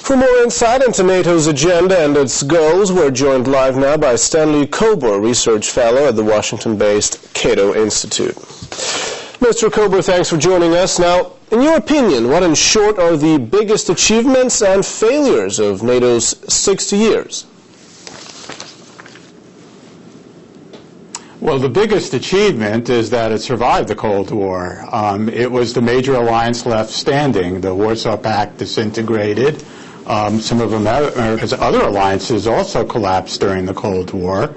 For more insight into NATO's agenda and its goals, we're joined live now by Stanley Kober, Research Fellow at the Washington-based CATO Institute. Mr. Kober, thanks for joining us. Now, in your opinion, what in short are the biggest achievements and failures of NATO's 60 years? Well, the biggest achievement is that it survived the Cold War. It was the major alliance left standing. The Warsaw Pact disintegrated. Some of America's other alliances also collapsed during the Cold War.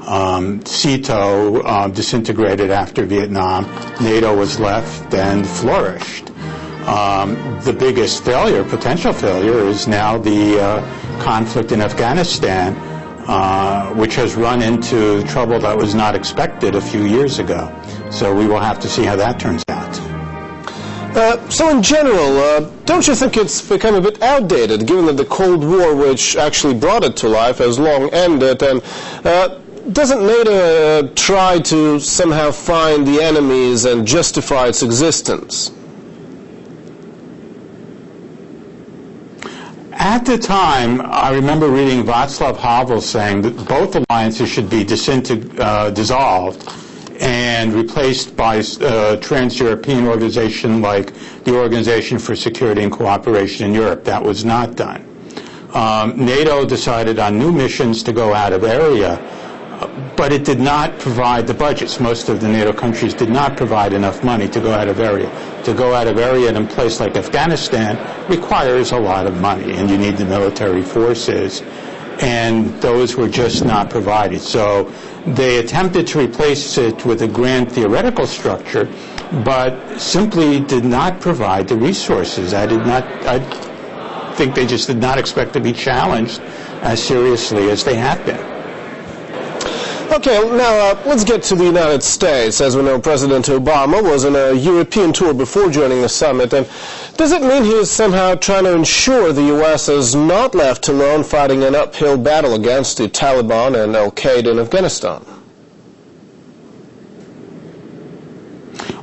CATO disintegrated after Vietnam. NATO was left and flourished. The biggest failure, potential failure, is now the conflict in Afghanistan, which has run into trouble that was not expected a few years ago. So we will have to see how that turns out. So in general, don't you think it's become a bit outdated, given that the Cold War, which actually brought it to life, has long ended? And doesn't NATO try to somehow find the enemies and justify its existence? At the time, I remember reading Václav Havel saying that both alliances should be dissolved and replaced by a trans-European organization like the Organization for Security and Cooperation in Europe. That was not done. NATO decided on new missions to go out of area, but it did not provide the budgets. Most of the NATO countries did not provide enough money to go out of area. To go out of area in a place like Afghanistan requires a lot of money, and you need the military forces, and those were just not provided. So they attempted to replace it with a grand theoretical structure, but simply did not provide the resources. I think they just did not expect to be challenged as seriously as they have been. Okay, now let's get to the United States. As we know, President Obama was on a European tour before joining the summit. And does it mean he is somehow trying to ensure the U.S. is not left alone fighting an uphill battle against the Taliban and al-Qaeda in Afghanistan?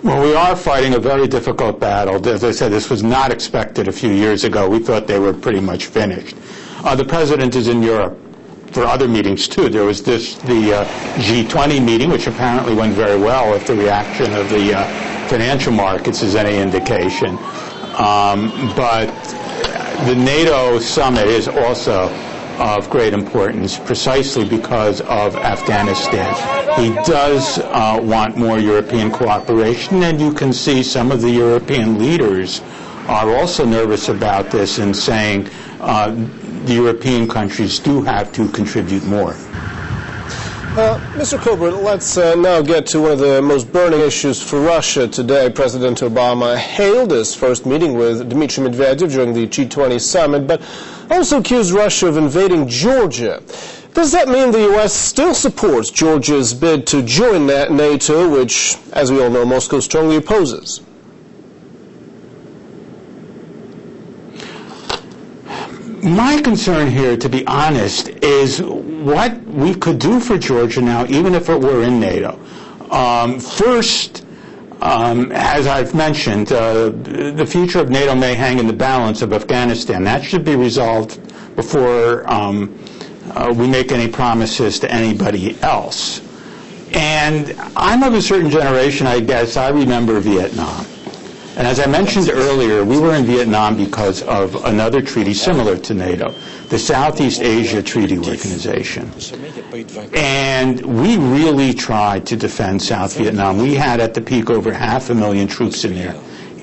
Well, we are fighting a very difficult battle. As I said, this was not expected a few years ago. We thought they were pretty much finished. The President is in Europe for other meetings too. There was the G20 meeting, which apparently went very well if the reaction of the financial markets is any indication. But the NATO summit is also of great importance precisely because of Afghanistan. He does want more European cooperation, and you can see some of the European leaders are also nervous about this and saying the European countries do have to contribute more. Mr. Kober, let's now get to one of the most burning issues for Russia today. President Obama hailed his first meeting with Dmitry Medvedev during the G20 summit, but also accused Russia of invading Georgia. Does that mean the U.S. still supports Georgia's bid to join NATO, which, as we all know, Moscow strongly opposes? My concern here, to be honest, is what we could do for Georgia now, even if it were in NATO. First, as I've mentioned, the future of NATO may hang in the balance of Afghanistan. That should be resolved before we make any promises to anybody else. And I'm of a certain generation, I guess. I remember Vietnam. And as I mentioned earlier, we were in Vietnam because of another treaty similar to NATO, the Southeast Asia Treaty Organization. And we really tried to defend South Vietnam. We had at the peak over 500,000 troops in there,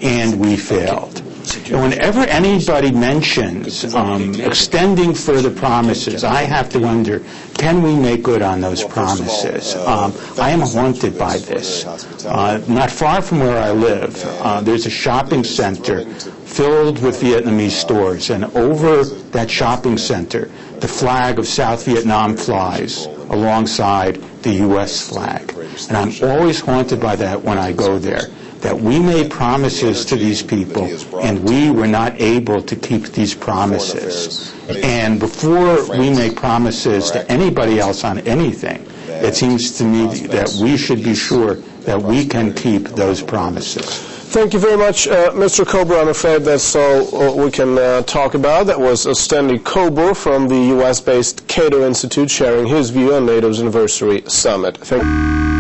and we failed. And whenever anybody mentions extending further promises, I have to wonder, can we make good on those promises? I am haunted by this. Not far from where I live, there's a shopping center filled with Vietnamese stores, and over that shopping center, the flag of South Vietnam flies alongside the U.S. flag. And I'm always haunted by that when I go there, that we made promises to these people and we were not able to keep these promises. And before we make promises to anybody else on anything, it seems to me that we should be sure that we can keep those promises. Thank you very much, Mr. Kober. I'm afraid that's all we can talk about. That was Stanley Kober from the U.S.-based CATO Institute sharing his view on NATO's anniversary summit. Thank you.